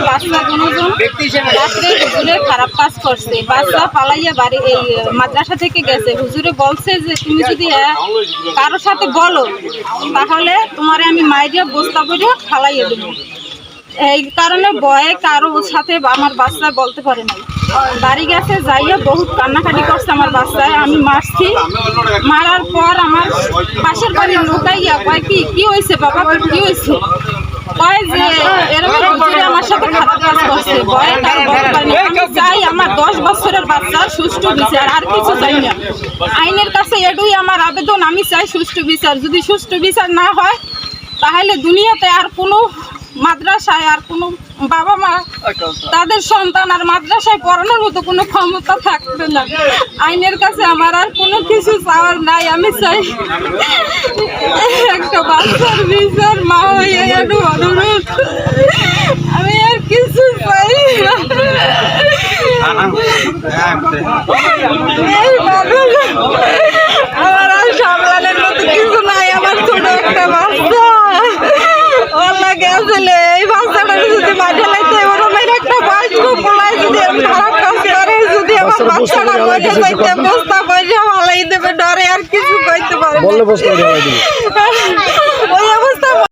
বাচ্চা কোনোজন রাত্রে হুজুরে খারাপ কাজ করছে, বাচ্চা পালাইয়া বাড়ি এই মাদ্রাসা থেকে গেছে। হুজুরে বলছে যে তুমি যদি কারোর সাথে বলো তাহলে তোমারে আমি মাইরিয়া বস্তা করে ফালাইয়া দেবো। এই কারণে ভয়ে কারো সাথে আমার বাচ্চা বলতে পারে নাই। বাড়ি গেছে যাইয়া বহুত কান্নাকাটি করছে আমার বাচ্চায়। আমি মারছি, মারার পর আমার পাশের বাড়ির লোকাইয়া কয় কি হয়েছে বাবা, কি হয়েছে? কয় যে এরকম হুজুরে আমার সাথে খারাপ কাজ করছে। ভয়ে তার বলতে পারিনি। আমি চাই আমার 10 বছরের বাচ্চার সুষ্ঠু বিচার, আর কিছু চাই না। আইনের কাছে এটুই আমার আবেদন, আমি চাই সুষ্ঠু বিচার। যদি সুষ্ঠু বিচার না হয় তাহলে দুনিয়াতে আর কোনো মাদ্রাসায় আর কোনো বাবা মা তাদের সন্তান আর মাদ্রাসায় পড়ানোর মতো কোনো ক্ষমতা থাকবে না। আইনের কাছে আমার আর কোনো কিছু চাওয়ার নাই। আমি চাই একটা বাচ্চার বিচার, মা হয়ে গেল অনুরোধ, আমি আর কিছু চাই না। আমার আর সামলানোর মতো কিছু নাই। আমার ছোট একটা বাচ্চা এই বাচ্চাটাকে যদি মাঠে লাইতে ওরমের একটা বাঁচবো পোলায় যদি আমি খারাপ কাজ করে, যদি আমার বাচ্চাটা মরে যাইতে বস্তা পয়সা ভালাই দেবে ডরে, আর কিছু কইতে পারে না।